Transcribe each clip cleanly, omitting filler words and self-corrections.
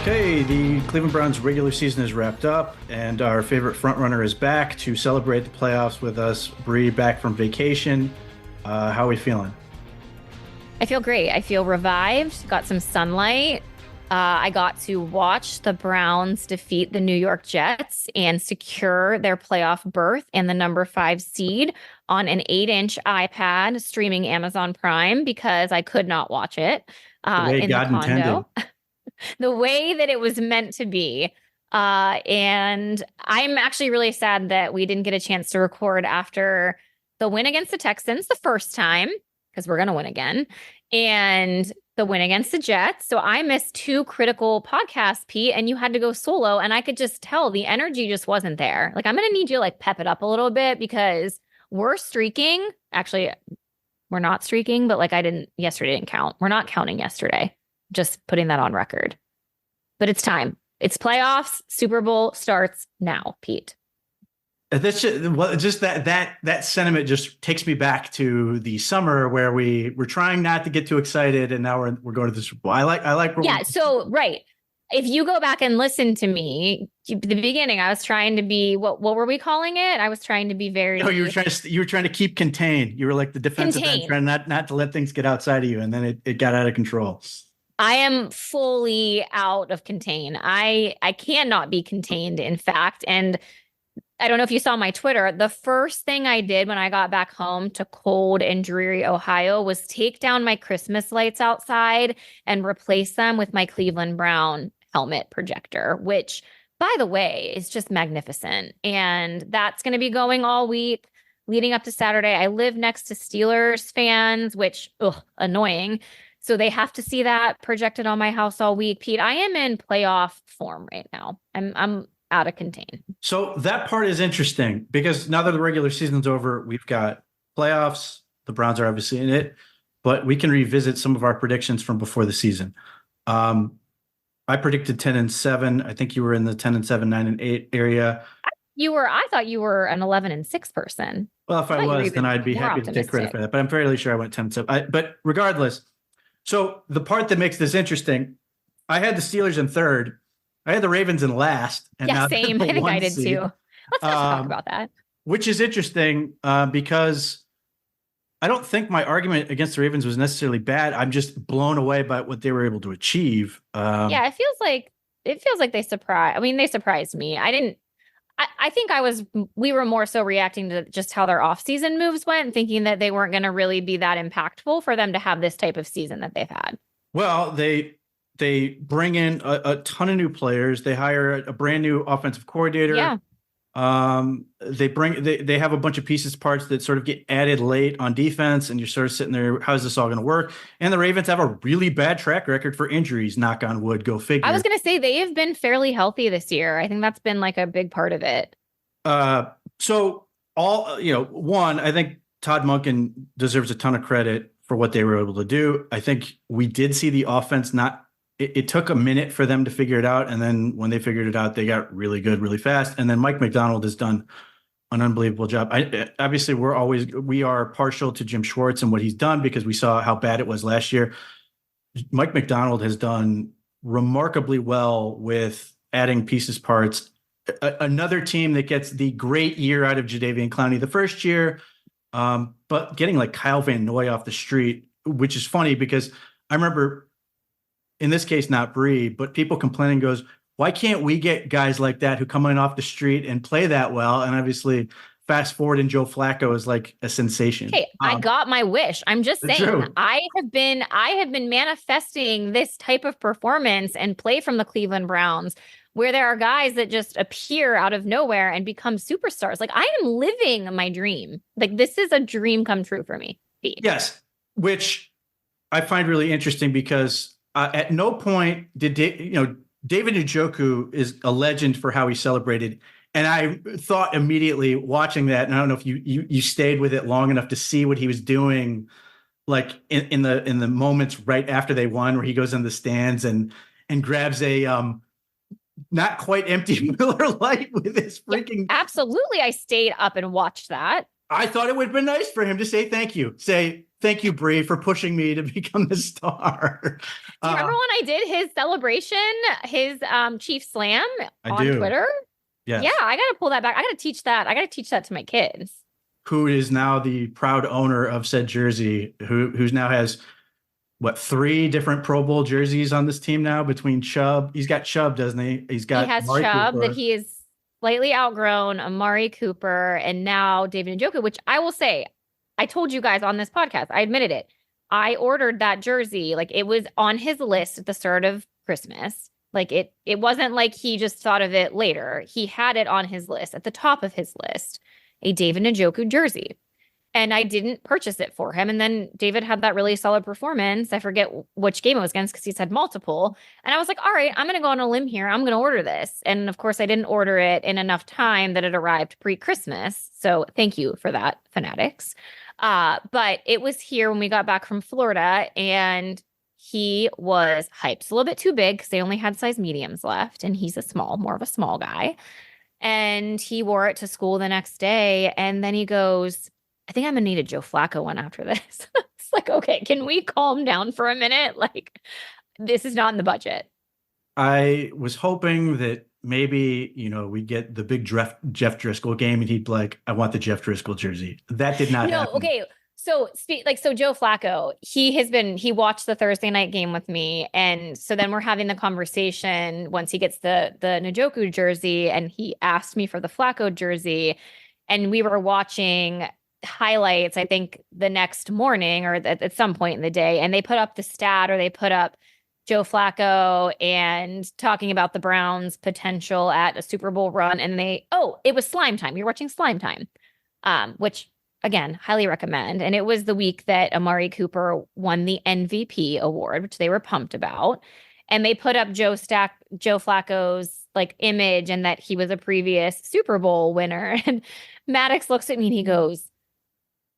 Okay, the Cleveland Browns regular season is wrapped up, and our favorite frontrunner is back to celebrate the playoffs with us. Bree, back from vacation. How are we feeling? I feel great. I feel revived, got some sunlight. I got to watch the Browns defeat the New York Jets and secure their playoff berth and the number 5 seed on an 8-inch iPad streaming Amazon Prime because I could not watch it The way in the God intended. condo the way that it was meant to be. And I'm actually really sad that we didn't get a chance to record after the win against the Texans the first time, because we're going to win again, and the win against the Jets. So I missed 2 critical podcasts, Pete, and you had to go solo. And I could just tell the energy just wasn't there. Like, I'm going to need you to like pep it up a little bit because we're streaking. Actually, we're not streaking, but like yesterday didn't count. We're not counting yesterday. Just putting that on record. But it's time. It's playoffs. Super Bowl starts now, Pete. This just that sentiment just takes me back to the summer where we were trying not to get too excited, and now we're going to the Super Bowl. I like. Yeah. So right. If you go back and listen to me, the beginning, I was trying to be what were we calling it? I was trying to be very. No, you were trying to keep contained. You were like the defensive end, trying not to let things get outside of you, and then it got out of control. I am fully out of contain. I cannot be contained, in fact. And I don't know if you saw my Twitter. The first thing I did when I got back home to cold and dreary Ohio was take down my Christmas lights outside and replace them with my Cleveland Brown helmet projector, which, by the way, is just magnificent. And that's going to be going all week leading up to Saturday. I live next to Steelers fans, which, annoying. So they have to see that projected on my house all week. Pete, I am in playoff form right now. I'm out of contain. So that part is interesting because now that the regular season's over, we've got playoffs. The Browns are obviously in it, but we can revisit some of our predictions from before the season. I predicted 10-7. I think you were in the 10-7, 9-8 area. I thought you were an 11-6 person. Well, if I was, then I'd be happy to take credit for that. But I'm fairly sure I went 10-7. But regardless, so the part that makes this interesting, I had the Steelers in third. I had the Ravens in last. And yeah, same. I think I did too. Let's not talk about that. Which is interesting because I don't think my argument against the Ravens was necessarily bad. I'm just blown away by what they were able to achieve. Yeah, it feels like they surprised. I mean, they surprised me. I think we were more so reacting to just how their offseason moves went, thinking that they weren't going to really be that impactful for them to have this type of season that they've had. Well, they bring in a ton of new players. They hire a brand new offensive coordinator. Yeah. They have a bunch of parts that sort of get added late on defense, and you're sort of sitting there, how's this all going to work? And the Ravens have a really bad track record for injuries, knock on wood, go figure. I was going to say they have been fairly healthy this year. I think that's been like a big part of it. So one, I think Todd Monken deserves a ton of credit for what they were able to do. I think we did see the offense it took a minute for them to figure it out. And then when they figured it out, they got really good, really fast. And then Mike Macdonald has done an unbelievable job. Obviously, we are partial to Jim Schwartz and what he's done because we saw how bad it was last year. Mike Macdonald has done remarkably well with adding parts. Another team that gets the great year out of Jadeveon Clowney the first year, but getting like Kyle Van Noy off the street, which is funny because I remember, in this case, not Bree, but people complaining goes, why can't we get guys like that who come in off the street and play that well? And obviously fast forward and Joe Flacco is like a sensation. Hey, I got my wish. I'm just saying true. I have been manifesting this type of performance and play from the Cleveland Browns where there are guys that just appear out of nowhere and become superstars. Like I am living my dream. Like this is a dream come true for me. Pete. Yes. Which I find really interesting because at no point did David Njoku is a legend for how he celebrated, and I thought immediately watching that, and I don't know if you stayed with it long enough to see what he was doing, like in the moments right after they won, where he goes in the stands and grabs a not quite empty Miller Lite with his freaking. Yeah, absolutely, I stayed up and watched that. I thought it would have been nice for him to say thank you. Say thank you, Bree, for pushing me to become the star. Do you remember when I did his celebration, his Chief Slam I on do. Twitter? Yeah, Yes. I gotta pull that back. I gotta teach that. I gotta teach that to my kids. Who is now the proud owner of said jersey, who's now has what, 3 different Pro Bowl jerseys on this team now between Chubb. He's got Chubb, doesn't he? He's He got has Amari Chubb that Cooper. he is slightly outgrown, Amari Cooper, and now David Njoku, which I will say, I told you guys on this podcast, I admitted it. I ordered that jersey. Like it was on his list at the start of Christmas. Like it wasn't like he just thought of it later. He had it on his list, at the top of his list, a David Njoku jersey. And I didn't purchase it for him. And then David had that really solid performance. I forget which game it was against because he's had multiple. And I was like, all right, I'm going to go on a limb here. I'm going to order this. And of course, I didn't order it in enough time that it arrived pre-Christmas. So thank you for that, fanatics. But it was here when we got back from Florida, and he was hyped. It's a little bit too big because they only had size mediums left. And he's more of a small guy. And he wore it to school the next day. And then he goes, I think I'm gonna need a Joe Flacco one after this. It's like, okay, can we calm down for a minute? Like, this is not in the budget. I was hoping that maybe, we get the big Jeff Driscoll game and he'd be like, I want the Jeff Driscoll jersey. That did not happen. Okay. So Joe Flacco, he watched the Thursday night game with me. And so then we're having the conversation once he gets the Njoku jersey, and he asked me for the Flacco jersey. And we were watching highlights, I think the next morning or at some point in the day, and they put up the stat, or they put up Joe Flacco and talking about the Browns' potential at a Super Bowl run. And it was Slime Time. You're watching Slime Time, which again, highly recommend. And it was the week that Amari Cooper won the MVP award, which they were pumped about. And they put up Joe Flacco's like image, and that he was a previous Super Bowl winner. And Maddox looks at me and he goes,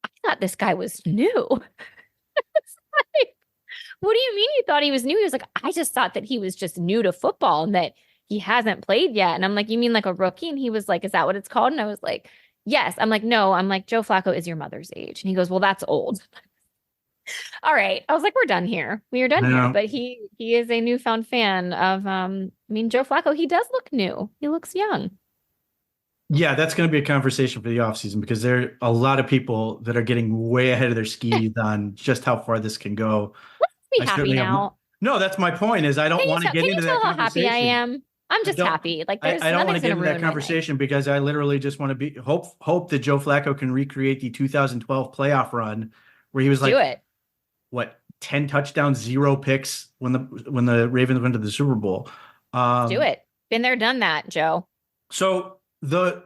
I thought this guy was new. It's like, what do you mean you thought he was new? He was like, I just thought that he was just new to football and that he hasn't played yet. And I'm like, you mean like a rookie? And he was like, is that what it's called? And I was like, yes. I'm like, no. I'm like, Joe Flacco is your mother's age. And he goes, well, that's old. All right. I was like, we're done here. We are done here. But he is a newfound fan of Joe Flacco, he does look new. He looks young. Yeah, that's going to be a conversation for the offseason, because there are a lot of people that are getting way ahead of their skis on just how far this can go. Let's be happy now. No, that's my point, is I don't want to get into that conversation. How happy I am? I'm just happy. Like I don't want to get into that conversation because I literally just want to hope that Joe Flacco can recreate the 2012 playoff run where he was like, do it. What, 10 touchdowns, 0 picks when the Ravens went to the Super Bowl. Do it. Been there, done that, Joe. So the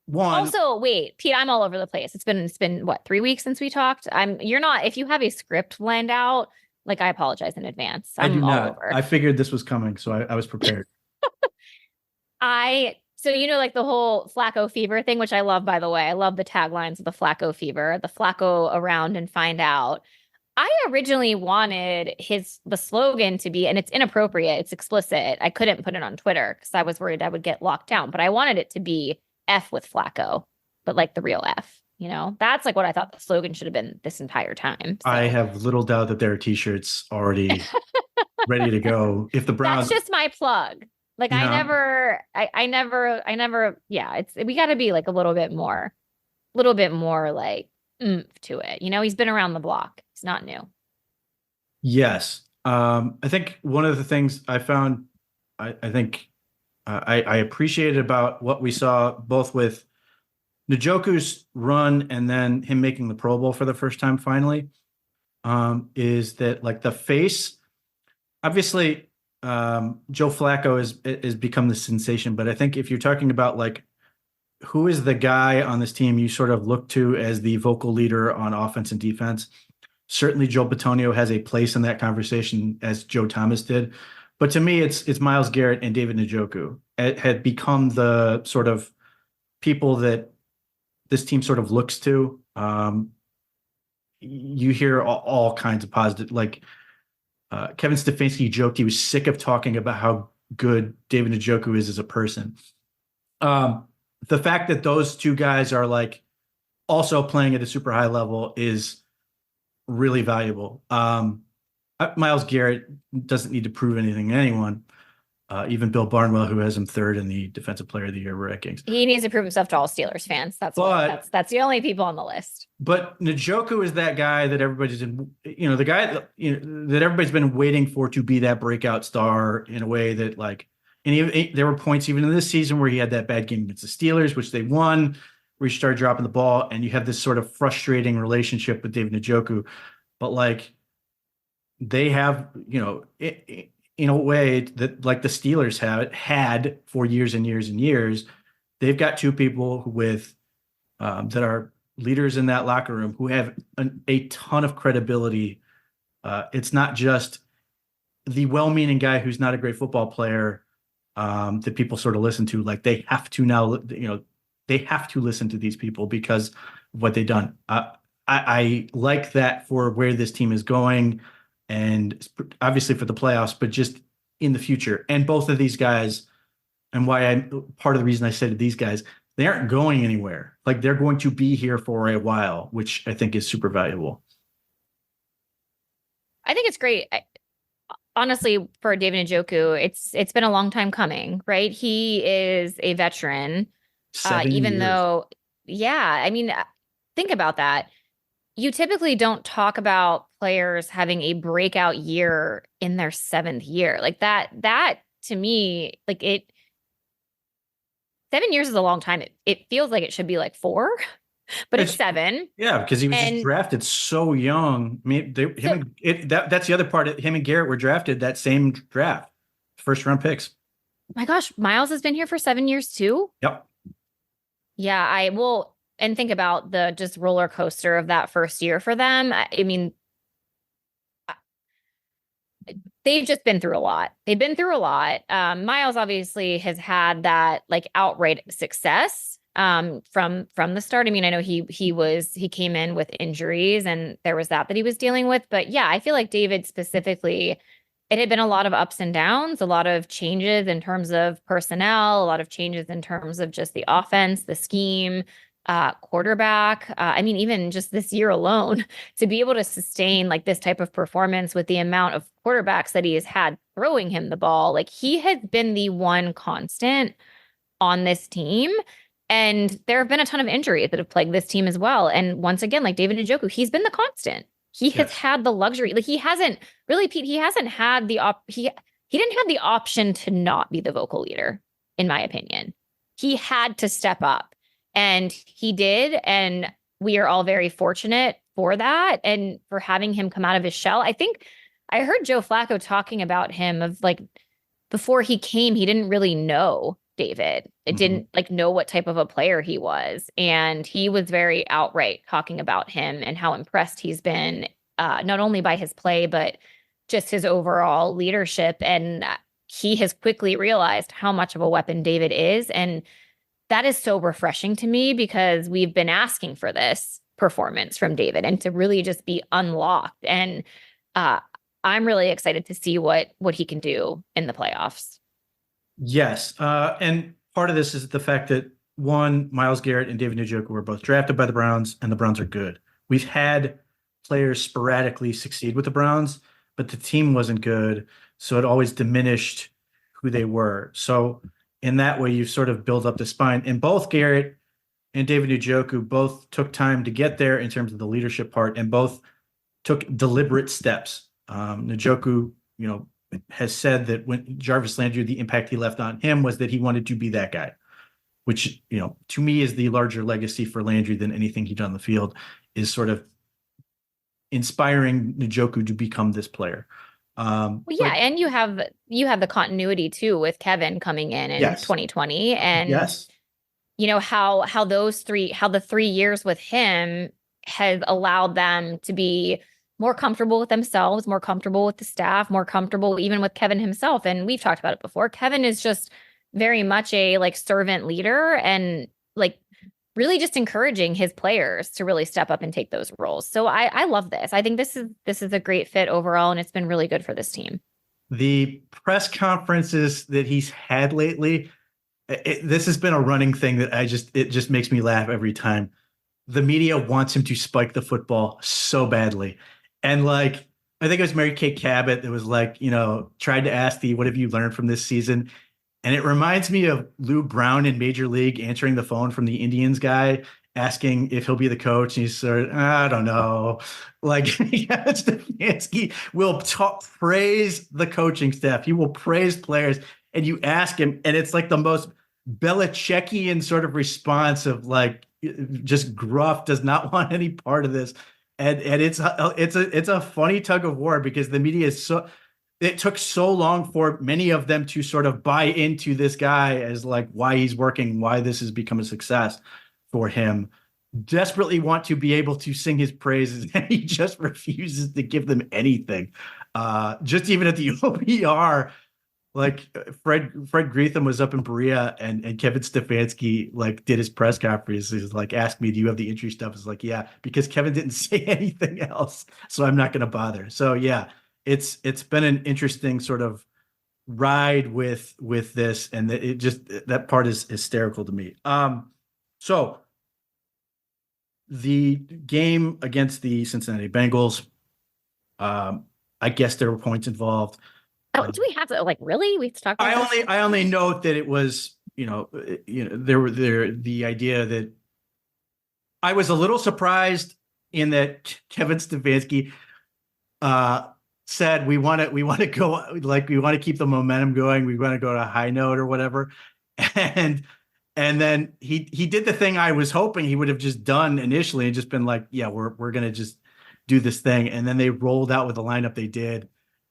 one. Also, wait, Pete, I'm all over the place. It's been what, 3 weeks since we talked? You're not. If you have a script planned out, like, I apologize in advance. I do not. Over. I figured this was coming, so I was prepared. So like the whole Flacco fever thing, which I love, by the way. I love the taglines of the Flacco fever, the Flacco around and find out. I originally wanted the slogan to be, and it's inappropriate, it's explicit. I couldn't put it on Twitter because I was worried I would get locked down, but I wanted it to be F with Flacco, but like the real F, that's like what I thought the slogan should have been this entire time. So. I have little doubt that there are t-shirts already ready to go. If the Browns, that's just my plug. Like, I never, yeah, we got to be like a little bit more like to it. He's been around the block. It's not new. Yes. I think one of the things I found, I appreciated about what we saw both with Njoku's run and then him making the Pro Bowl for the first time finally, is that like the face, obviously Joe Flacco is become the sensation, but I think if you're talking about like who is the guy on this team you sort of look to as the vocal leader on offense and defense, certainly Joe Bitonio has a place in that conversation, as Joe Thomas did. But to me, it's Myles Garrett and David Njoku. It had become the sort of people that this team sort of looks to. You hear all kinds of positive, like Kevin Stefanski joked he was sick of talking about how good David Njoku is as a person. The fact that those two guys are like also playing at a super high level is really valuable. Myles Garrett doesn't need to prove anything to anyone. Even Bill Barnwell, who has him third in the Defensive Player of the Year rankings. He needs to prove himself to all Steelers fans. That's the only people on the list. But Njoku is that guy that everybody's the guy that everybody's been waiting for to be that breakout star in a way that there were points even in this season where he had that bad game against the Steelers, which they won, where he started dropping the ball, and you have this sort of frustrating relationship with David Njoku. But they have, in a way that like the Steelers had for years and years and years, they've got two people with that are leaders in that locker room who have a ton of credibility. It's not just the well-meaning guy who's not a great football player that people sort of listen to. Like they have to now, they have to listen to these people because of what they've done. I like that for where this team is going, and obviously for the playoffs, but just in the future. And both of these guys, and part of the reason I said these guys, they aren't going anywhere. Like they're going to be here for a while, which I think is super valuable. I think it's great. Honestly, for David Njoku, it's been a long time coming, right? He is a veteran, 7 even years. though, yeah, I mean, think about that. You typically don't talk about players having a breakout year in their 7th year. Like that to me, 7 years is a long time. It feels like it should be like 4, but it's 7. Yeah, because he was just drafted so young. I mean, that's the other part. Him and Garrett were drafted that same draft, first round picks. My gosh, Myles has been here for 7 years too. Yep. Yeah, I will. And think about the just roller coaster of that first year for them. I mean, they've just been through a lot. They've been through a lot. Myles obviously has had that outright success from the start. I mean, I know he came in with injuries and there was that he was dealing with. But yeah, I feel like David specifically, it had been a lot of ups and downs, a lot of changes in terms of personnel, a lot of changes in terms of just the offense, the scheme, quarterback. I mean, even just this year alone, to be able to sustain this type of performance with the amount of quarterbacks that he has had throwing him the ball, he has been the one constant on this team. And there have been a ton of injuries that have plagued this team as well. And once again, David Njoku, he's been the constant. He has had the luxury. He hasn't really, Pete, he hasn't had he didn't have the option to not be the vocal leader, in my opinion. He had to step up. And he did, and we are all very fortunate for that and for having him come out of his shell. I think I heard Joe Flacco talking about him of before he came, he didn't really know David. It didn't know what type of a player he was. And he was very outright talking about him and how impressed he's been, not only by his play, but just his overall leadership. And he has quickly realized how much of a weapon David is. And that is so refreshing to me because we've been asking for this performance from David and to really just be unlocked. And I'm really excited to see what he can do in the playoffs. Yes. And part of this is the fact that Myles Garrett and David Njoku were both drafted by the Browns, and the Browns are good. We've had players sporadically succeed with the Browns, but the team wasn't good. So it always diminished who they were. So in that way, you sort of build up the spine. And both Garrett and David Njoku both took time to get there in terms of the leadership part, and both took deliberate steps. Njoku, has said that when Jarvis Landry, the impact he left on him was that he wanted to be that guy, which, to me is the larger legacy for Landry than anything he done on the field, is sort of inspiring Njoku to become this player. And you have the continuity too with Kevin coming in 2020, and how the 3 years with him has allowed them to be more comfortable with themselves, more comfortable with the staff, more comfortable even with Kevin himself. And we've talked about it before. Kevin is just very much a servant leader and really just encouraging his players to really step up and take those roles. So I love this. I think this is a great fit overall, and it's been really good for this team. The press conferences that he's had lately, this has been a running thing that it just makes me laugh every time. the media wants him to spike the football so badly. And like, I think it was Mary Kay Cabot that was like, tried to ask what have you learned from this season? And it reminds me of Lou Brown in Major League answering the phone from the Indians guy asking if he'll be the coach. And he's sort of, I don't know. Like, Stefanski will praise the coaching staff. He will praise players. And you ask him, and it's like the most Belichickian sort of response of like, just gruff, does not want any part of this. And it's a funny tug of war because the media is it took so long for many of them to sort of buy into this guy as like why he's working, why this has become a success for him, desperately want to be able to sing his praises, and he just refuses to give them anything. Just even at the OPR, like Fred Greetham was up in Berea and Kevin Stefanski like did his press conference. He's like, asked me, do you have the injury stuff? It's like, yeah, because Kevin didn't say anything else. So I'm not going to bother. So yeah, it's been an interesting sort of ride with this. And it just, that part is hysterical to me. So the game against the Cincinnati Bengals, I guess there were points involved. Oh, do we have to really? We have to talk about I only note that it was, the idea that I was a little surprised in that Kevin Stefanski said we want to go, like we want to keep the momentum going, we want to go to a high note or whatever. And then he did the thing I was hoping he would have just done initially and just been like, yeah, we're gonna just do this thing. And then they rolled out with the lineup they did.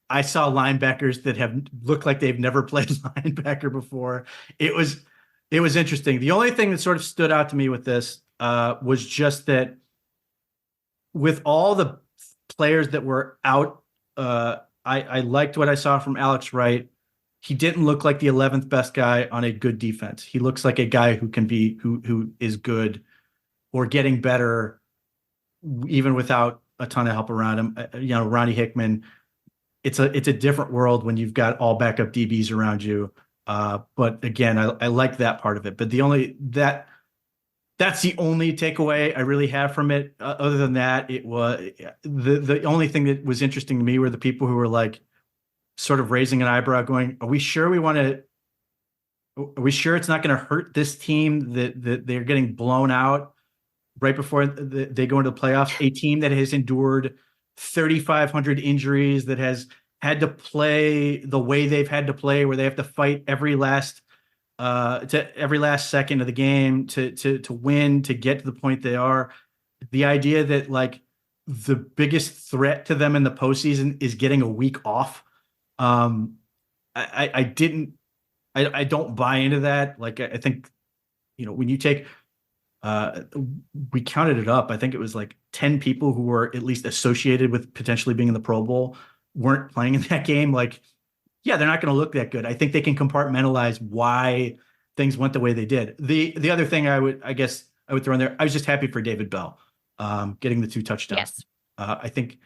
I saw linebackers that have looked like they've never played linebacker before. It was interesting. The only thing that sort of stood out to me with this was just that with all the players that were out, I liked what I saw from Alex Wright. He didn't look like the 11th best guy on a good defense. He looks like a guy who is good or getting better even without a ton of help around him. Ronnie Hickman, it's a different world when you've got all backup DBs around you. But again, I like that part of it. But that's the only takeaway I really have from it. Other than that, it was the only thing that was interesting to me were the people who were like sort of raising an eyebrow going, are we sure it's not going to hurt this team that they're getting blown out right before they go into the playoffs? A team that has endured 3,500 injuries, that has had to play the way they've had to play, where they have to fight every last second of the game to win, to get to the point they are. The idea that like the biggest threat to them in the postseason is getting a week off. I don't buy into that. Like, I think, when you take, we counted it up. I think it was like 10 people who were at least associated with potentially being in the Pro Bowl weren't playing in that game. Like, yeah, they're not going to look that good. I think they can compartmentalize why things went the way they did. The other thing I would throw in there, I was just happy for David Bell, getting the 2 touchdowns. Yes. I think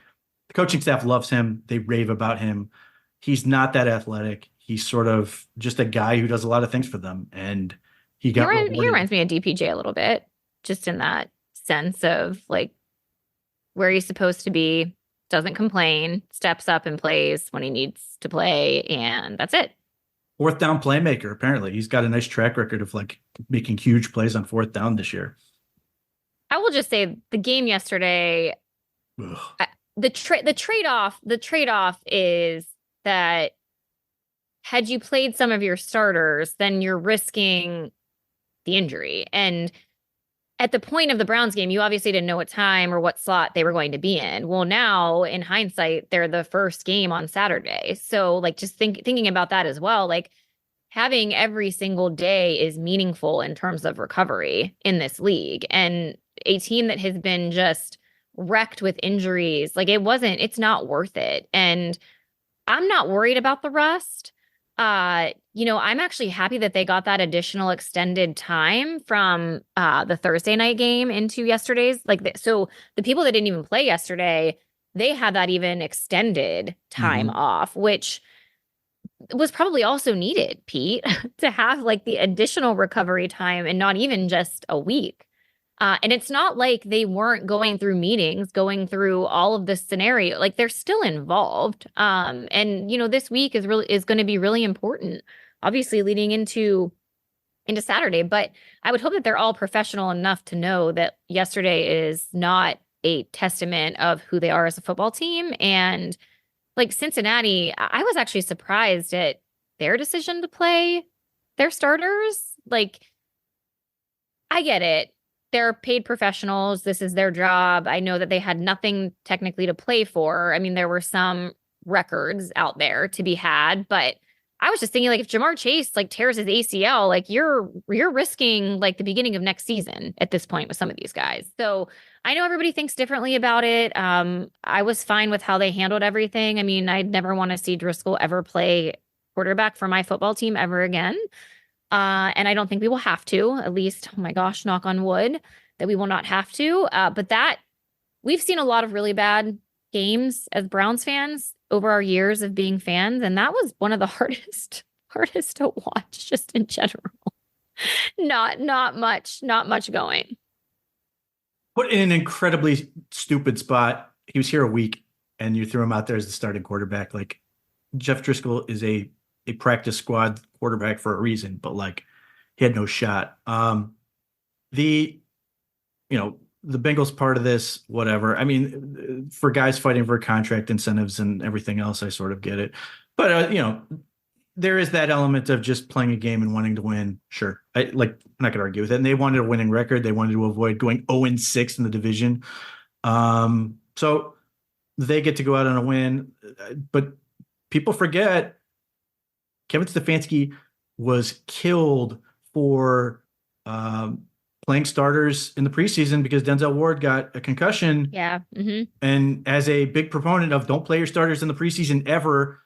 the coaching staff loves him. They rave about him. He's not that athletic. He's sort of just a guy who does a lot of things for them. And he reminds me of DPJ a little bit, just in that sense of like where he's supposed to be, doesn't complain, steps up and plays when he needs to play, and that's it. 4th down playmaker, apparently. He's got a nice track record of like making huge plays on 4th down this year. I will just say the game yesterday, the trade-off is that had you played some of your starters, then you're risking the injury. And at the point of the Browns game, you obviously didn't know what time or what slot they were going to be in. Well, now in hindsight, they're the first game on Saturday. So like just thinking about that as well, like having every single day is meaningful in terms of recovery in this league. And a team that has been just wrecked with injuries, like it's not worth it. And I'm not worried about the rust. I'm actually happy that they got that additional extended time from the Thursday night game into yesterday's. So the people that didn't even play yesterday, they had that even extended time off, which was probably also needed, Pete, to have like the additional recovery time and not even just a week. And it's not like they weren't going through meetings, going through all of this scenario. Like they're still involved. And this week is going to be really important, obviously leading into Saturday. But I would hope that they're all professional enough to know that yesterday is not a testament of who they are as a football team. And like Cincinnati, I was actually surprised at their decision to play their starters. Like, I get it. They're paid professionals. This is their job. I know that they had nothing technically to play for. I mean, there were some records out there to be had, but I was just thinking like if Jamar Chase like tears his ACL, like you're risking like the beginning of next season at this point with some of these guys. So I know everybody thinks differently about it. I was fine with how they handled everything. I mean, I'd never want to see Driscoll ever play quarterback for my football team ever again. And I don't think we will have to, at least, oh my gosh, knock on wood, that we will not have to. But that we've seen a lot of really bad games as Browns fans over our years of being fans. And that was one of the hardest to watch just in general. Not much going. Put in an incredibly stupid spot. He was here a week and you threw him out there as the starting quarterback. Like Jeff Driscoll is a practice squad quarterback for a reason, but like he had no shot. The Bengals part of this, whatever. I mean, for guys fighting for contract incentives and everything else, I sort of get it. But there is that element of just playing a game and wanting to win. Sure, I'm not going to argue with it. And they wanted a winning record. They wanted to avoid going 0-6 in the division. So they get to go out on a win. But people forget Kevin Stefanski was killed for playing starters in the preseason because Denzel Ward got a concussion. Yeah. Mm-hmm. And as a big proponent of don't play your starters in the preseason ever,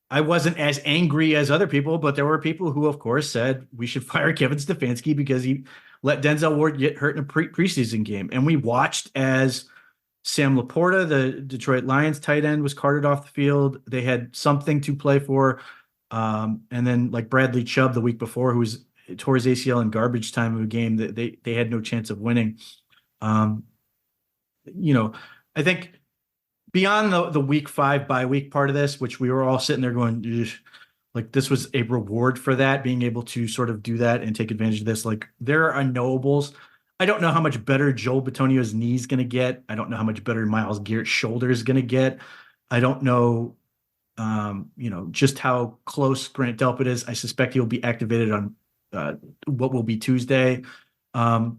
I wasn't as angry as other people, but there were people who, of course, said we should fire Kevin Stefanski because he let Denzel Ward get hurt in a preseason game. And we watched as Sam Laporta, the Detroit Lions tight end, was carted off the field. They had something to play for. And then like Bradley Chubb the week before, who was tore his ACL in garbage time of a game that they had no chance of winning. I think beyond the week 5 bye week part of this, which we were all sitting there going, ugh, like this was a reward for that, being able to sort of do that and take advantage of this. Like there are unknowables. I don't know how much better Joel Bitonio's knee is going to get. I don't know how much better Myles Garrett's shoulder is going to get. I don't know, just how close Grant Delpit is. I suspect he'll be activated on what will be Tuesday,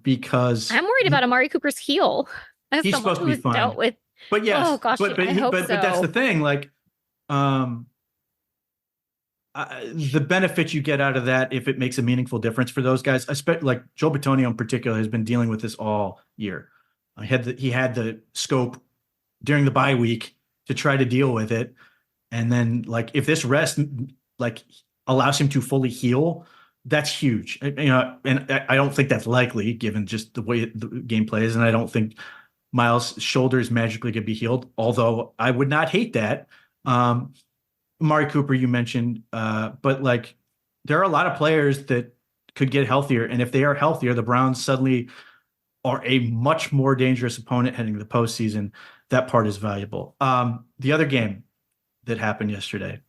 because I'm worried about Amari Cooper's heel. As he's supposed to be fine. Dealt with. But yes, oh gosh, but that's the thing. Like, the benefit you get out of that, if it makes a meaningful difference for those guys, especially like Joe Bitonio in particular, has been dealing with this all year. He had the scope during the bye week to try to deal with it, and then like if this rest like allows him to fully heal, that's huge. And I don't think that's likely given just the way the game plays, and I don't think Myles' shoulders magically could be healed, although I would not hate that. Amari Cooper, you mentioned, but like there are a lot of players that could get healthier. And if they are healthier, the Browns suddenly are a much more dangerous opponent heading to the postseason. That part is valuable. The other game that happened yesterday,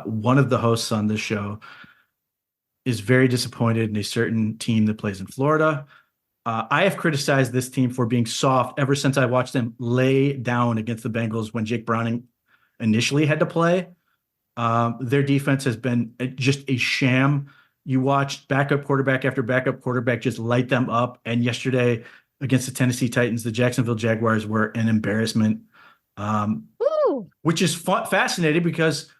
one of the hosts on this show is very disappointed in a certain team that plays in Florida. I have criticized this team for being soft ever since I watched them lay down against the Bengals when Jake Browning initially had to play. Their defense has been just a sham. You watched backup quarterback after backup quarterback just light them up. And yesterday against the Tennessee Titans, the Jacksonville Jaguars were an embarrassment, which is fascinating because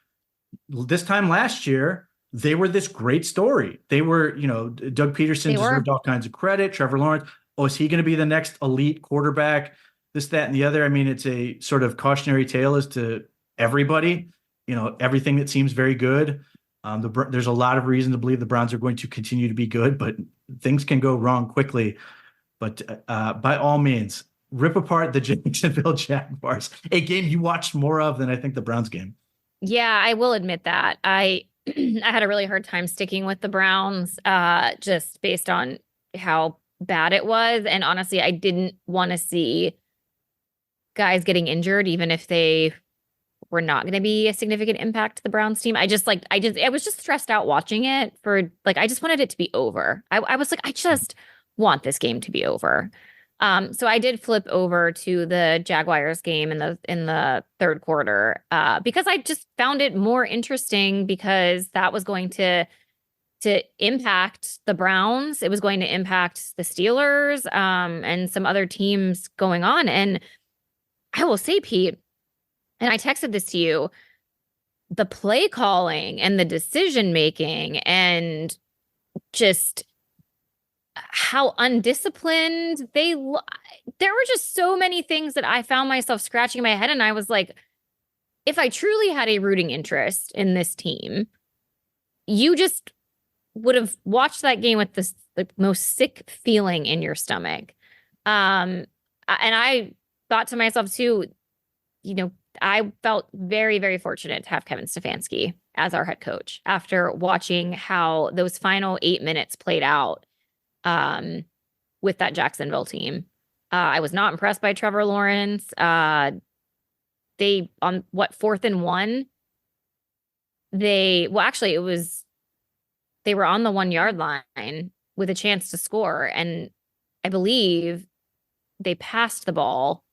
this time last year, they were this great story. They were, Doug Peterson deserved all kinds of credit. Trevor Lawrence, is he going to be the next elite quarterback? This, that, and the other. I mean, it's a sort of cautionary tale as to everybody, everything that seems very good. There's a lot of reason to believe the Browns are going to continue to be good, but things can go wrong quickly. But by all means, rip apart the Jacksonville Jaguars, a game you watched more of than I think the Browns game. Yeah, I will admit that. I had a really hard time sticking with the Browns, just based on how bad it was. And honestly, I didn't want to see guys getting injured, even if they were not going to be a significant impact to the Browns team. I was just stressed out watching it for like, I just wanted it to be over. I was like, I just want this game to be over. So I did flip over to the Jaguars game in the third quarter, because I just found it more interesting because that was going to impact the Browns. It was going to impact the Steelers, and some other teams going on. And I will say, Pete, and I texted this to you, the play calling and the decision making and just how undisciplined there were just so many things that I found myself scratching my head. And I was like, if I truly had a rooting interest in this team, you just would have watched that game with the most sick feeling in your stomach. And I thought to myself too, I felt very, very fortunate to have Kevin Stefanski as our head coach after watching how those final 8 minutes played out, with that Jacksonville team. I was not impressed by Trevor Lawrence. They on what 4th and 1? They were on the 1-yard line with a chance to score, and I believe they passed the ball.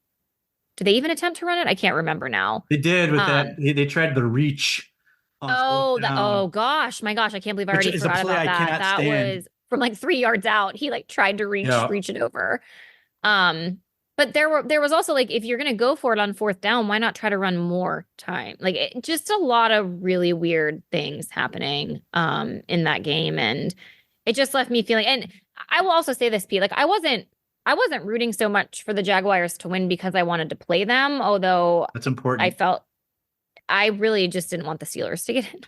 Did they even attempt to run it? I can't remember now. They did with that. They tried the reach. Oh gosh, my gosh! I can't believe I already forgot about that. That was from like 3 yards out. He like tried to reach it over. But there was also like, if you're gonna go for it on 4th down, why not try to run more time? Like just a lot of really weird things happening in that game, and it just left me feeling. And I will also say this, Pete, like I wasn't rooting so much for the Jaguars to win because I wanted to play them, although that's important. I felt I really just didn't want the Steelers to get in.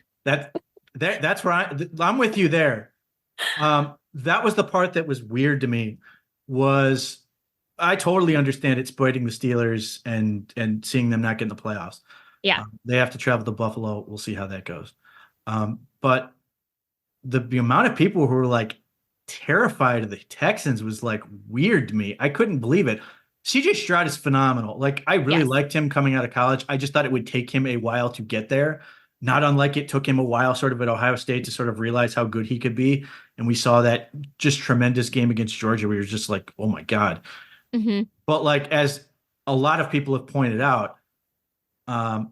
That's where I'm with you there. That was the part that was weird to me. Was I totally understand exploiting the Steelers and seeing them not get in the playoffs. Yeah, they have to travel to Buffalo. We'll see how that goes. But the amount of people who were like terrified of the Texans was like weird to me. I couldn't believe it. CJ Stroud is phenomenal. Like I really liked him coming out of college. I just thought it would take him a while to get there. Not unlike it took him a while sort of at Ohio State to sort of realize how good he could be. And we saw that just tremendous game against Georgia. We were just like, oh my God. Mm-hmm. But like, as a lot of people have pointed out,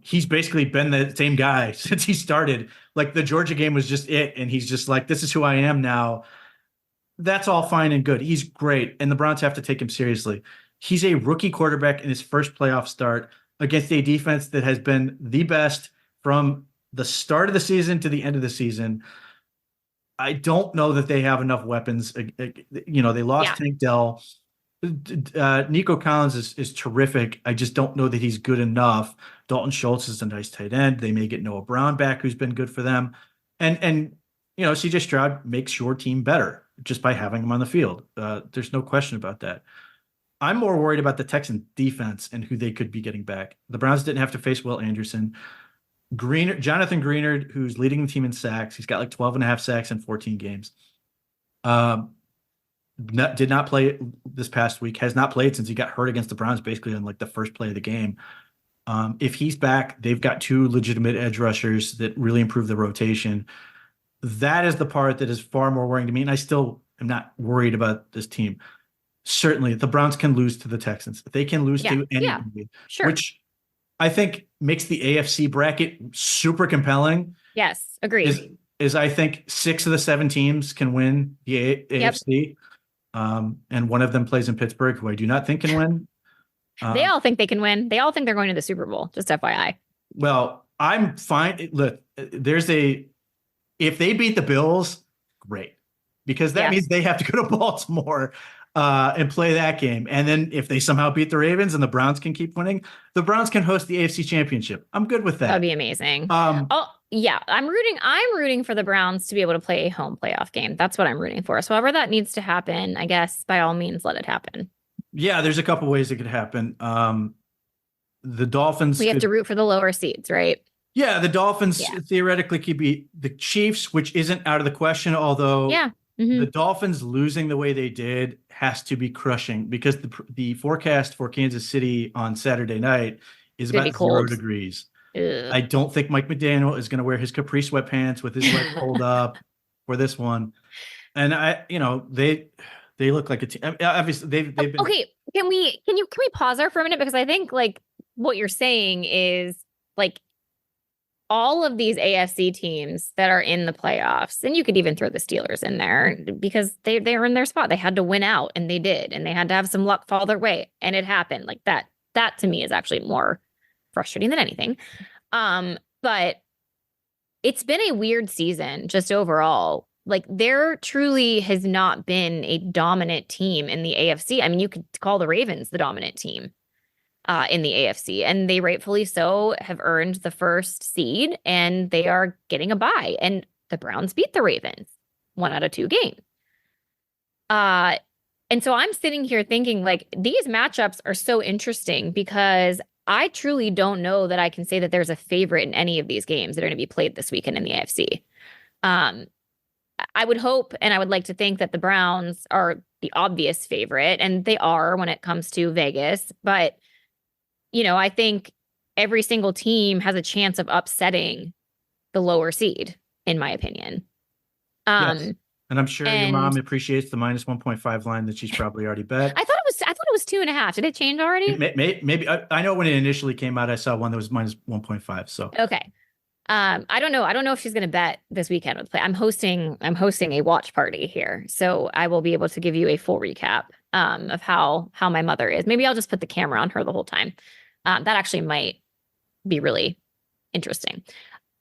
he's basically been the same guy since he started. Like the Georgia game was just it. And he's just like, this is who I am now. That's all fine and good. He's great. And the Browns have to take him seriously. He's a rookie quarterback in his first playoff start against a defense that has been the best from the start of the season to the end of the season. I don't know that they have enough weapons. They lost Tank Dell. Nico Collins is terrific. I just don't know that he's good enough. Dalton Schultz is a nice tight end. They may get Noah Brown back, who's been good for them. And CJ Stroud makes your team better just by having him on the field. There's no question about that. I'm more worried about the Texans defense and who they could be getting back. The Browns didn't have to face Will Anderson. Jonathan Greenard, who's leading the team in sacks. He's got like 12 and a half sacks in 14 games. Did not play this past week, has not played since he got hurt against the Browns, basically on like the first play of the game. If he's back, they've got 2 legitimate edge rushers that really improve the rotation. That is the part that is far more worrying to me. And I still am not worried about this team. Certainly, the Browns can lose to the Texans. They can lose to anybody, sure. Which I think makes the AFC bracket super compelling. Yes, agreed. Is I think 6 of the 7 teams can win the AFC. And one of them plays in Pittsburgh, who I do not think can win. They all think they can win. They all think they're going to the Super Bowl, just FYI. Well, I'm fine. Look, if they beat the Bills, great. Because that means they have to go to Baltimore and play that game. And then if they somehow beat the Ravens and the Browns can keep winning, the Browns can host the AFC Championship. I'm good with that. That'd be amazing. I'm rooting for the Browns to be able to play a home playoff game. That's what I'm rooting for. So however that needs to happen, I guess by all means, let it happen. Yeah, there's a couple ways it could happen. The Dolphins. We have to root for the lower seeds, right? Yeah, the Dolphins theoretically could beat the Chiefs, which isn't out of the question. Although The Hmm. Dolphins losing the way they did has to be crushing because the forecast for Kansas City on Saturday night is It's gonna be about 0 cold. degrees. Ugh. I don't think Mike McDaniel is going to wear his capri sweatpants with his leg pulled up for this one. And they look like a team. Obviously, they've been. Okay, can we pause there for a minute? Because I think like what you're saying is like all of these AFC teams that are in the playoffs, and you could even throw the Steelers in there because they were in their spot. They had to win out, and they did, and they had to have some luck fall their way, and it happened. Like that. That to me is actually more frustrating than anything. But it's been a weird season just overall. Like there truly has not been a dominant team in the AFC. I mean, you could call the Ravens the dominant team in the AFC, and they rightfully so have earned the first seed, and they are getting a bye. And the Browns beat the Ravens 1 out of 2 games. Uh, and so I'm sitting here thinking like these matchups are so interesting because I truly don't know that I can say that there's a favorite in any of these games that are going to be played this weekend in the AFC. Um, I would hope and I would like to think that the Browns are the obvious favorite, and they are when it comes to Vegas. But, I think every single team has a chance of upsetting the lower seed, in my opinion. Yes. Um, And I'm sure your and mom appreciates the minus 1.5 line that she's probably already bet. I thought it was 2.5. Did it change already? Maybe I know when it initially came out, I saw one that was minus 1.5. So Okay. I don't know. I don't know if she's going to bet this weekend with play. I'm hosting a watch party here, so I will be able to give you a full recap of how my mother is. Maybe I'll just put the camera on her the whole time. That actually might be really interesting.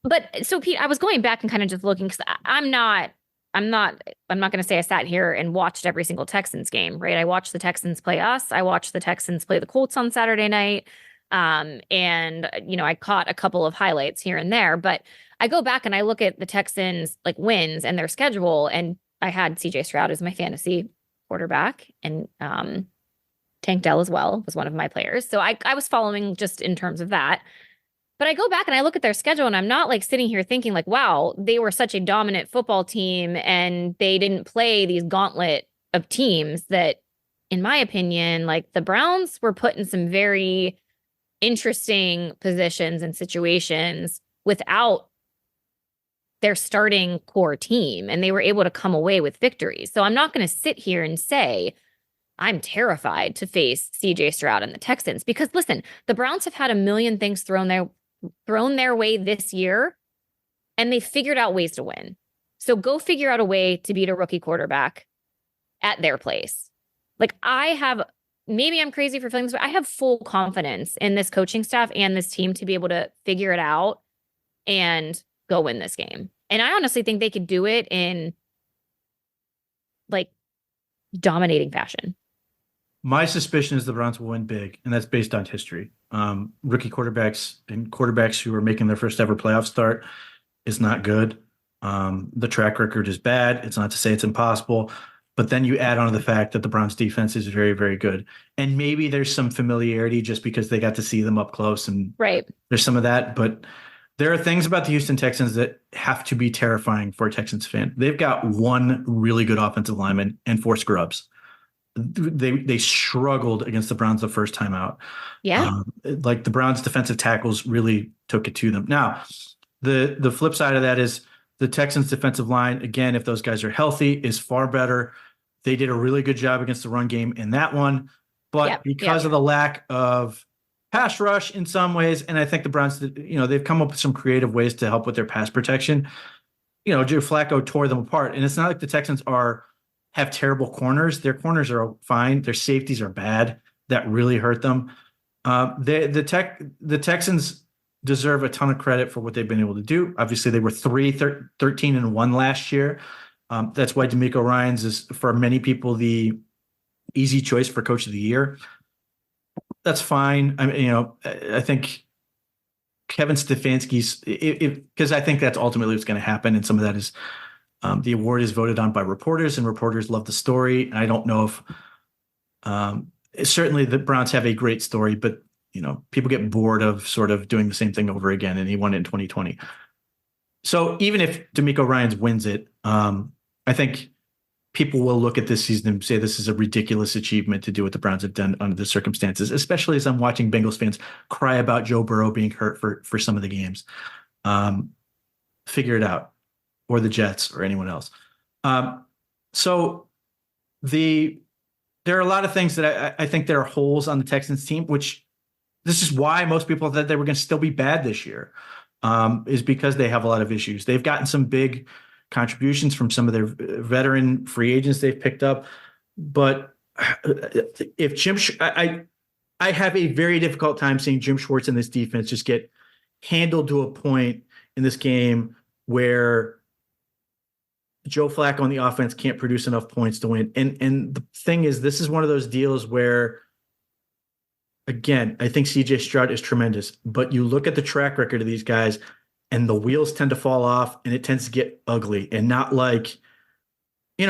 But so Pete, I was going back and kind of just looking because I'm not going to say I sat here and watched every single Texans game, right? I watched the Texans play us. I watched the Texans play the Colts on Saturday night. And I caught a couple of highlights here and there, but I go back and I look at the Texans like wins and their schedule, and I had CJ Stroud as my fantasy quarterback, and Tank Dell as well was one of my players. So I was following just in terms of that. But I go back and I look at their schedule, and I'm not like sitting here thinking like, wow, they were such a dominant football team and they didn't play these gauntlet of teams that, in my opinion, like the Browns were put in some very interesting positions and situations without their starting core team, and they were able to come away with victories. So I'm not going to sit here and say I'm terrified to face CJ Stroud and the Texans because listen, the Browns have had a million things thrown their way this year, and they figured out ways to win. So go figure out a way to beat a rookie quarterback at their place. Like maybe I'm crazy for feeling this, but I have full confidence in this coaching staff and this team to be able to figure it out and go win this game. And I honestly think they could do it in like dominating fashion. my suspicion is the Browns will win big, and that's based on history. Rookie quarterbacks and quarterbacks who are making their first ever playoff start is not good. The track record is bad. It's not to say it's impossible, but then you add on to the fact that the Browns defense is very, very good. And maybe there's some familiarity just because they got to see them up close, and Right. there's some of that. But there are things about the Houston Texans that have to be terrifying for a Texans fan. They've got one really good offensive lineman and 4 scrubs. They struggled against the Browns the first time out. Yeah. Like the Browns defensive tackles really took it to them. Now, the flip side of that is the Texans defensive line, again, if those guys are healthy, is far better. They did a really good job against the run game in that one. But because of the lack of pass rush in some ways, and I think the Browns, they've come up with some creative ways to help with their pass protection. Joe Flacco tore them apart. And it's not like the Texans have terrible corners. Their corners are fine. Their safeties are bad. That really hurt them. The Texans deserve a ton of credit for what they've been able to do. Obviously, they were 13-1 last year. That's why DeMeco Ryans is, for many people, the easy choice for coach of the year. That's fine. I mean, I think Kevin Stefanski's, because I think that's ultimately what's going to happen. And some of that is the award is voted on by reporters, and reporters love the story. And I don't know if certainly the Browns have a great story, but people get bored of sort of doing the same thing over again, and he won it in 2020. So even if DeMeco Ryans wins it, I think people will look at this season and say this is a ridiculous achievement to do what the Browns have done under the circumstances, especially as I'm watching Bengals fans cry about Joe Burrow being hurt for some of the games. Figure it out, or the Jets or anyone else. So there are a lot of things that I think there are holes on the Texans team, which this is why most people thought they were going to still be bad this year, is because they have a lot of issues. They've gotten some big contributions from some of their veteran free agents they've picked up. But if I have a very difficult time seeing Jim Schwartz in this defense just get handled to a point in this game where Joe Flacco on the offense can't produce enough points to win. And the thing is, this is one of those deals where, again, I think CJ Stroud is tremendous, but you look at the track record of these guys and the wheels tend to fall off and it tends to get ugly, and not like, it's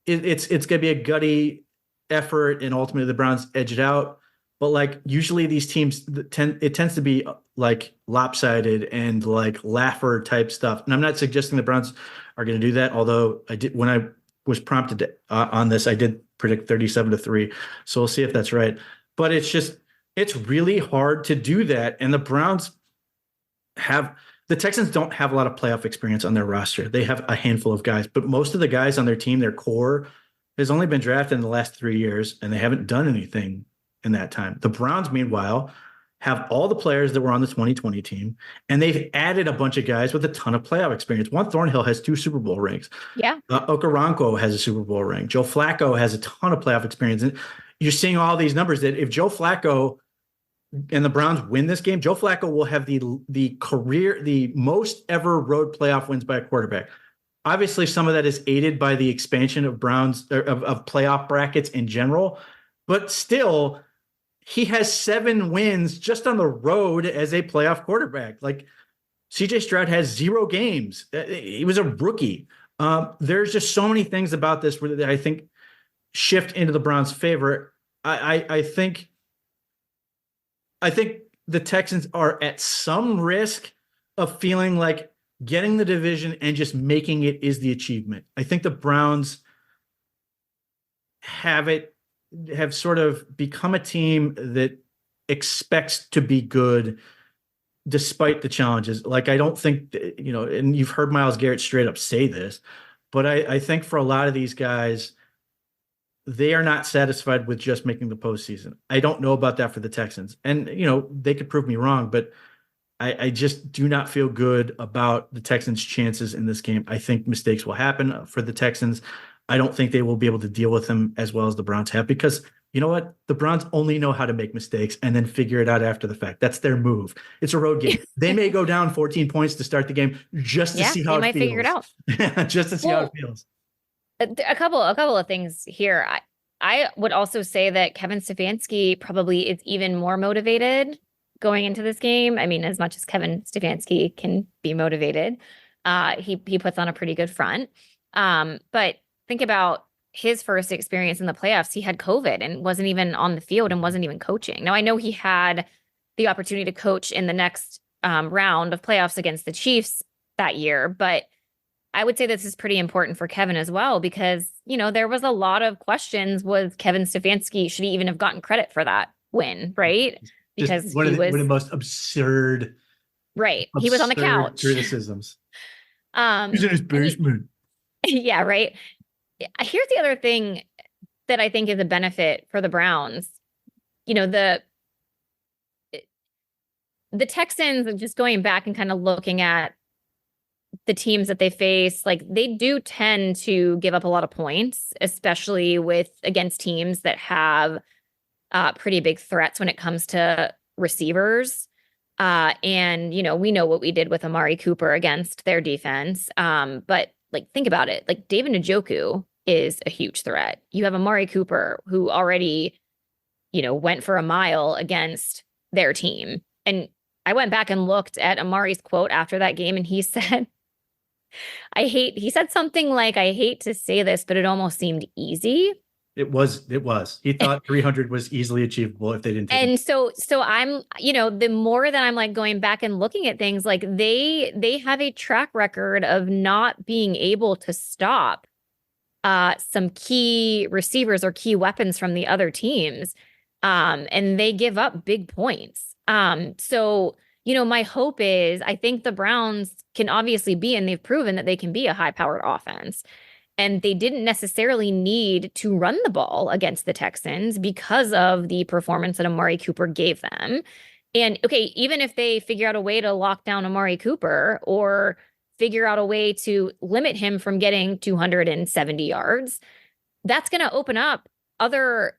going to be a gutty effort and ultimately the Browns edge it out. But like usually these teams it tends to be like lopsided and like laugher type stuff. And I'm not suggesting the Browns are going to do that. Although when I was prompted on this, I did predict 37-3. So we'll see if that's right. But it's really hard to do that. And the Texans don't have a lot of playoff experience on their roster. They have a handful of guys, but most of the guys on their team, their core, has only been drafted in the last 3 years, and they haven't done anything in that time. The Browns, meanwhile, have all the players that were on the 2020 team, and they've added a bunch of guys with a ton of playoff experience. Juan Thornhill has 2 Super Bowl rings. Yeah. Okoronkwo has a Super Bowl ring. Joe Flacco has a ton of playoff experience. And you're seeing all these numbers that if Joe Flacco and the Browns win this game, Joe Flacco will have the most ever road playoff wins by a quarterback. Obviously, some of that is aided by the expansion of of playoff brackets in general, but still, he has 7 wins just on the road as a playoff quarterback. Like CJ Stroud has 0 games. He was a rookie. There's just so many things about this that I think shift into the Browns' favor. I think the Texans are at some risk of feeling like getting the division and just making it is the achievement. I think the Browns have sort of become a team that expects to be good despite the challenges. Like, I don't think, and you've heard Myles Garrett straight up say this, but I think for a lot of these guys, they are not satisfied with just making the postseason. I don't know about that for the Texans. And, they could prove me wrong, but I just do not feel good about the Texans' chances in this game. I think mistakes will happen for the Texans. I don't think they will be able to deal with them as well as the Browns have, because you know what? The Browns only know how to make mistakes and then figure it out after the fact. That's their move. It's a road game. They may go down 14 points to start the game just to see how it feels. They might figure it out. Just to see how it feels. A couple of things here. I would also say that Kevin Stefanski probably is even more motivated going into this game. I mean, as much as Kevin Stefanski can be motivated, he puts on a pretty good front. But think about his first experience in the playoffs. He had COVID and wasn't even on the field and wasn't even coaching. Now, I know he had the opportunity to coach in the next round of playoffs against the Chiefs that year, but I would say this is pretty important for Kevin as well, because, there was a lot of questions. Was Kevin Stefanski, should he even have gotten credit for that win, right? Because just one of the most absurd. Right. He was on the couch. Criticisms. He's in his basement. Yeah, right. Here's the other thing that I think is a benefit for the Browns. The Texans, just going back and kind of looking at the teams that they face, like, they do tend to give up a lot of points, especially against teams that have pretty big threats when it comes to receivers. And, we know what we did with Amari Cooper against their defense. But like, think about it. Like, David Njoku is a huge threat. You have Amari Cooper, who already, went for a mile against their team. And I went back and looked at Amari's quote after that game, and he said, he said something like, "I hate to say this, but it almost seemed easy." It was. He thought 300 was easily achievable if they didn't. And so I'm, the more that I'm like going back and looking at things, like they have a track record of not being able to stop some key receivers or key weapons from the other teams. And they give up big points. So, my hope is I think the Browns can obviously be, and they've proven that they can be a high-powered offense. And they didn't necessarily need to run the ball against the Texans because of the performance that Amari Cooper gave them. And okay, even if they figure out a way to lock down Amari Cooper or figure out a way to limit him from getting 270 yards, that's going to open up other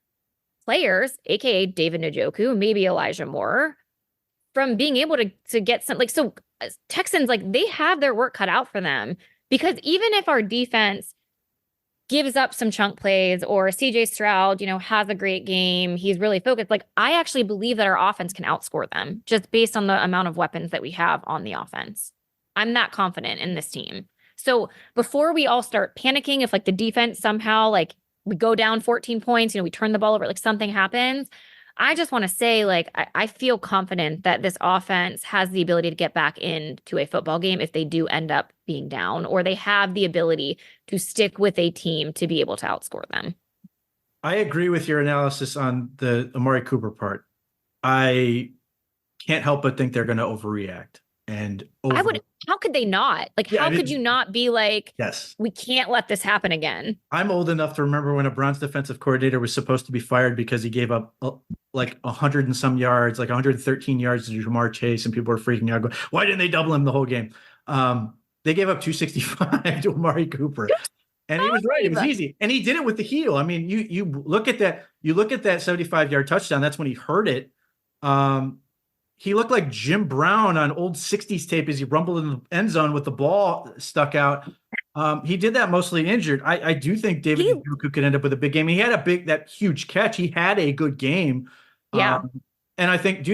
players, aka David Njoku, maybe Elijah Moore, from being able to get some Texans, like, they have their work cut out for them, because even if our defense gives up some chunk plays or CJ Stroud, has a great game, he's really focused, like, I actually believe that our offense can outscore them just based on the amount of weapons that we have on the offense. I'm that confident in this team. So before we all start panicking, if like the defense somehow, like, we go down 14 points, we turn the ball over, like something happens, I just want to say, like, I feel confident that this offense has the ability to get back into a football game if they do end up being down, or they have the ability to stick with a team to be able to outscore them. I agree with your analysis on the Amari Cooper part. I can't help but think they're going to overreact. And how could they not? Like, Yeah, how could you not be like, yes, we can't let this happen again? I'm old enough to remember when a Browns defensive coordinator was supposed to be fired because he gave up like 100 and some yards, like 113 yards to Jamar Chase, and people were freaking out, going, why didn't they double him the whole game? They gave up 265 to Amari Cooper. And he was right. It was easy. And he did it with the heel. I mean, you look at that 75-yard touchdown. That's when he hurt it. He looked like Jim Brown on old 60s tape as he rumbled in the end zone with the ball stuck out. He did that mostly injured. I do think David Njoku could end up with a big game. He had that huge catch. He had a good game. Yeah. And I think,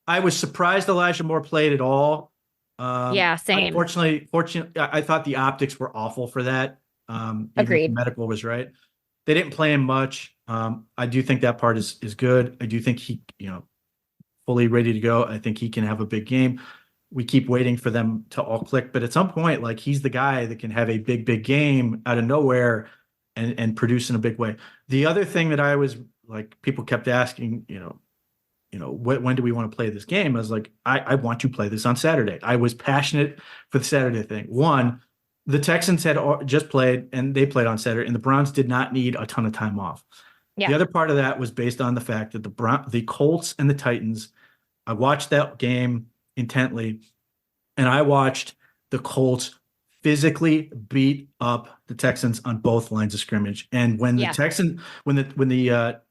I was surprised Elijah Moore played at all. Yeah, same. Fortunately, I thought the optics were awful for that. Agreed. The medical was right. They didn't play him much. I do think that part is good. I do think he, fully ready to go. I think he can have a big game. We keep waiting for them to all click, but at some point, like, he's the guy that can have a big, big game out of nowhere and produce in a big way. The other thing that I was like, people kept asking, when do we want to play this game? I was like, I want to play this on Saturday. I was passionate for the Saturday thing. One, the Texans had just played and they played on Saturday, and the Browns did not need a ton of time off. Yeah. The other part of that was based on the fact that the Colts and the Titans, I watched that game intently, and I watched the Colts physically beat up the Texans on both lines of scrimmage. And when the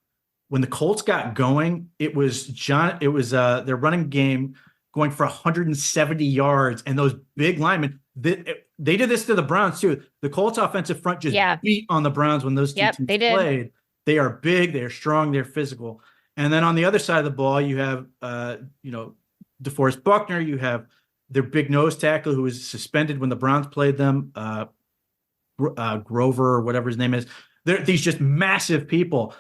when the Colts got going, it was their running game going for 170 yards, and those big linemen, they did this to the Browns too. The Colts offensive front just beat on the Browns when those two teams played. They are big, they are strong, they're physical. And then on the other side of the ball, you have DeForest Buckner, you have their big nose tackle who was suspended when the Browns played them, Grover or whatever his name is. They're these just massive people.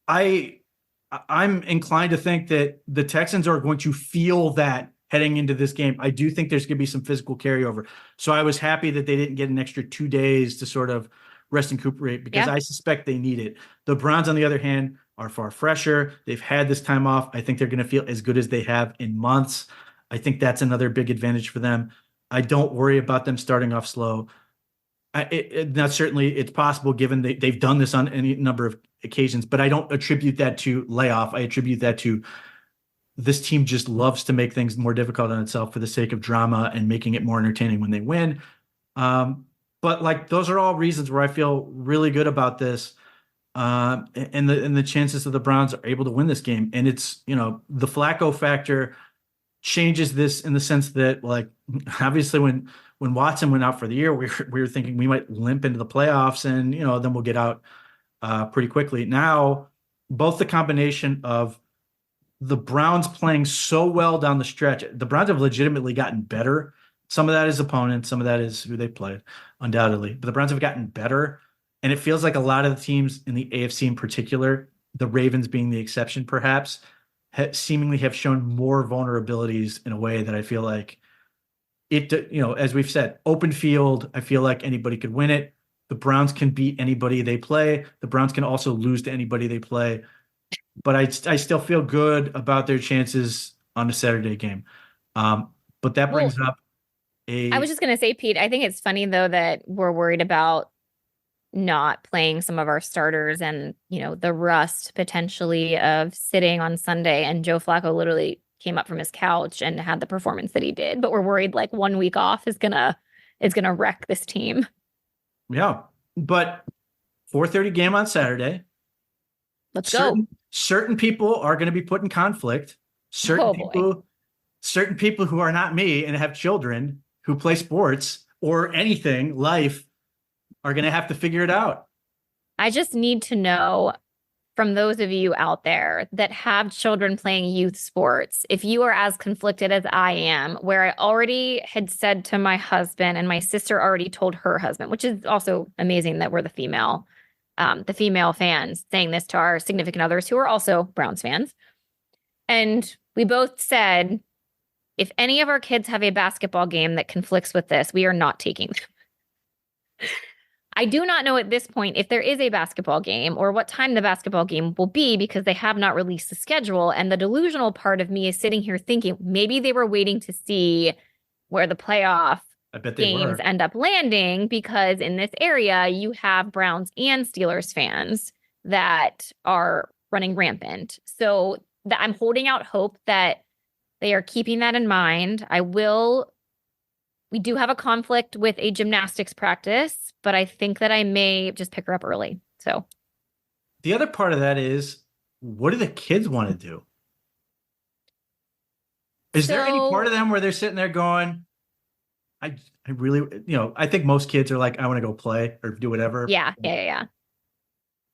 I'm inclined to think that the Texans are going to feel that heading into this game. I do think there's going to be some physical carryover. So I was happy that they didn't get an extra 2 days to sort of rest and recuperate, because I suspect they need it. The Browns, on the other hand, are far fresher. They've had this time off. I think they're going to feel as good as they have in months. I think that's another big advantage for them. I don't worry about them starting off slow. It's possible, given they've done this on any number of occasions, but I don't attribute that to layoff. I attribute that to this team just loves to make things more difficult on itself for the sake of drama and making it more entertaining when they win. But like, those are all reasons where I feel really good about this. And the chances of the Browns are able to win this game. And it's, the Flacco factor changes this in the sense that, like, obviously when Watson went out for the year, we were thinking we might limp into the playoffs and, then we'll get out pretty quickly. Now, both the combination of the Browns playing so well down the stretch, the Browns have legitimately gotten better. Some of that is opponents, some of that is who they played, undoubtedly. But the Browns have gotten better. And it feels like a lot of the teams in the AFC in particular, the Ravens being the exception perhaps, seemingly have shown more vulnerabilities in a way that I feel like it, as we've said, open field, I feel like anybody could win it. The Browns can beat anybody they play. The Browns can also lose to anybody they play. But I still feel good about their chances on the Saturday game. But that Well, brings up I was a just going to say, Pete, I think it's funny though that we're worried about not playing some of our starters and, the rust potentially of sitting on Sunday. And Joe Flacco literally came up from his couch and had the performance that he did. But we're worried like 1 week off is gonna wreck this team. yeah. But 4:30 game on Saturday. Let's go. Certain people are going to be put in conflict. Oh boy. Certain people who are not me and have children who play sports or anything, life, are going to have to figure it out. I just need to know from those of you out there that have children playing youth sports, if you are as conflicted as I am, where I already had said to my husband and my sister already told her husband, which is also amazing that we're the female fans saying this to our significant others who are also Browns fans. And we both said, if any of our kids have a basketball game that conflicts with this, we are not taking them. I do not know at this point if there is a basketball game or what time the basketball game will be because they have not released the schedule. And the delusional part of me is sitting here thinking maybe they were waiting to see where the playoff I bet they games were. end up landing because in this area you have Browns and Steelers fans that are running rampant. So I'm holding out hope that they are keeping that in mind. We do have a conflict with a gymnastics practice, but I think that I may just pick her up early. So The other part of that is, what do the kids want to do? Is there any part of them where they're sitting there going, I really, I think most kids are like, I want to go play or do whatever. Yeah.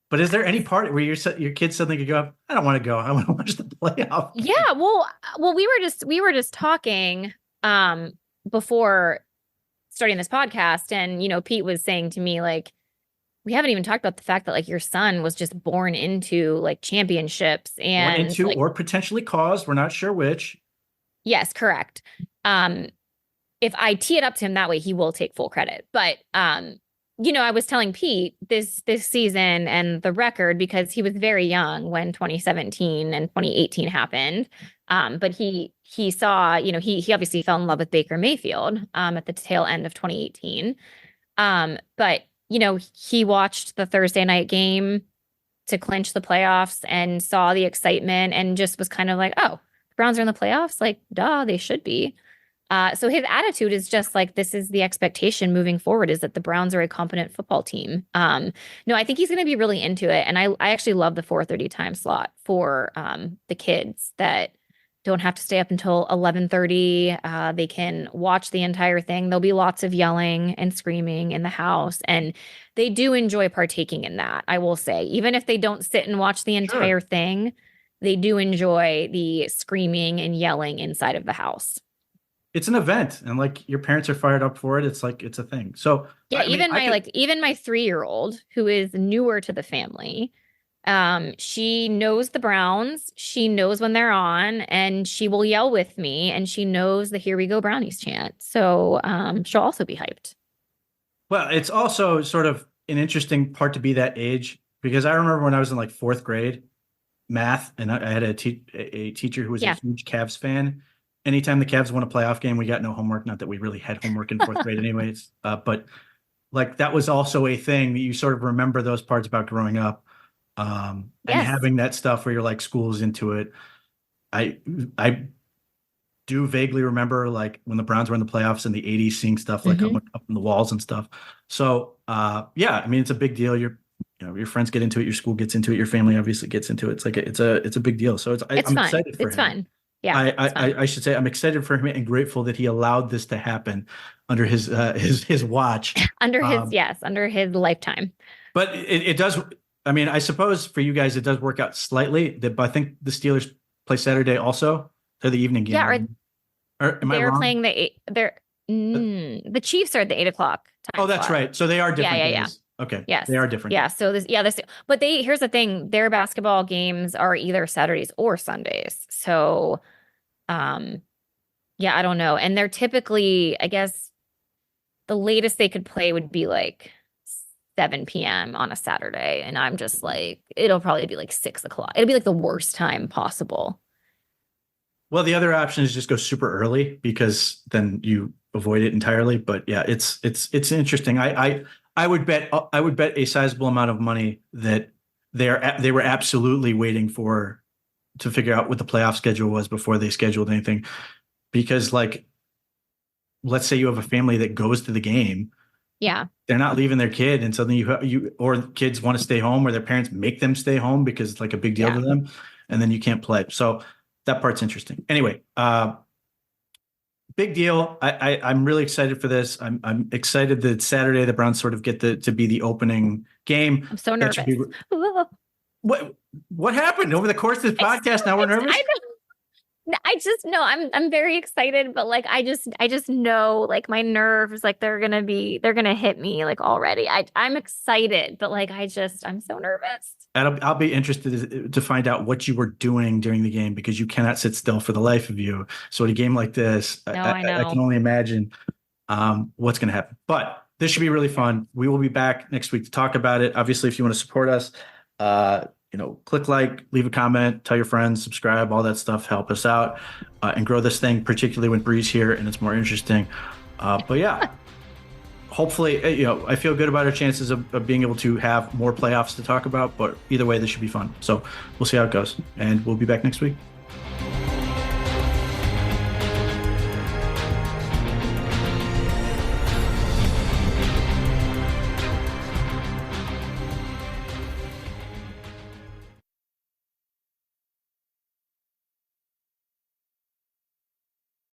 But is there any part where your kids suddenly could go, I don't want to go. I want to watch the playoff. Yeah, well, we were just talking before starting this podcast, and Pete was saying to me like, we haven't even talked about the fact that like your son was just born into like championships and or potentially caused. We're not sure which. Yes, correct. If I tee it up to him that way, he will take full credit. But I was telling Pete this season and the record because he was very young when 2017 and 2018 happened. But he saw, he obviously fell in love with Baker Mayfield at the tail end of 2018. But he watched the Thursday night game to clinch the playoffs and saw the excitement and just was kind of like, oh, the Browns are in the playoffs? Like, duh, they should be. So his attitude is just like, this is the expectation moving forward, is that the Browns are a competent football team. No, I think he's going to be really into it. And I actually love the 4:30 time slot for the kids that don't have to stay up until 11:30. They can watch the entire thing. There'll be lots of yelling and screaming in the house. And they do enjoy partaking in that, I will say. Even if they don't sit and watch the entire thing, they do enjoy the screaming and yelling inside of the house. It's an event, and like your parents are fired up for it. It's like it's a thing. So yeah, even my 3-year-old who is newer to the family, she knows the Browns. She knows when they're on, and she will yell with me, and she knows the "Here we go, Brownies" chant. So she'll also be hyped. Well, it's also sort of an interesting part to be that age, because I remember when I was in like 4th grade math, and I had a teacher who was a huge Cavs fan. Anytime the Cavs won a playoff game, we got no homework. Not that we really had homework in 4th grade anyways. But like that was also a thing that you sort of remember those parts about growing up. And having that stuff where you're like, school's into it. I do vaguely remember like when the Browns were in the playoffs in the 80s, seeing stuff like up on the walls and stuff. So yeah, I mean, it's a big deal. Your friends get into it, your school gets into it, your family obviously gets into it. It's like it's a big deal. So I'm fun. excited for him. It's fun. Yeah, I should say I'm excited for him and grateful that he allowed this to happen under his watch. under his lifetime. But it does. I mean, I suppose for you guys it does work out slightly. But I think the Steelers play Saturday also. They're the evening game. Yeah, or am I they're wrong? playing the Chiefs are at the 8:00 time. Oh, that's right. So they are different. Yeah. Okay. Yes. They are different. Yeah. So but here's the thing, their basketball games are either Saturdays or Sundays. So, yeah, I don't know. And they're typically, I guess the latest they could play would be like 7 p.m. on a Saturday. And I'm just like, it'll probably be like 6 o'clock. It'll be like the worst time possible. Well, the other option is just go super early because then you avoid it entirely. But yeah, it's interesting. I would bet a sizable amount of money that they were absolutely waiting to figure out what the playoff schedule was before they scheduled anything. Because like, let's say you have a family that goes to the game. Yeah. They're not leaving their kid. And suddenly you or kids want to stay home or their parents make them stay home because it's like a big deal to them. And then you can't play. So that part's interesting. Anyway, big deal. I'm really excited for this. I'm excited that Saturday the Browns sort of get to be the opening game. I'm so nervous. What happened over the course of this podcast? Now we're nervous. I just know I'm very excited, but like I just know like my nerves, like they're gonna hit me like already. I'm excited, but like I'm so nervous. I'll be interested to find out what you were doing during the game because you cannot sit still for the life of you. So at a game like this, I can only imagine what's going to happen. But this should be really fun. We will be back next week to talk about it. Obviously, if you want to support us, click like, leave a comment, tell your friends, subscribe, all that stuff. Help us out and grow this thing, particularly when Bree's here and it's more interesting. But yeah. Hopefully, I feel good about our chances of being able to have more playoffs to talk about, but either way, this should be fun. So we'll see how it goes, and we'll be back next week.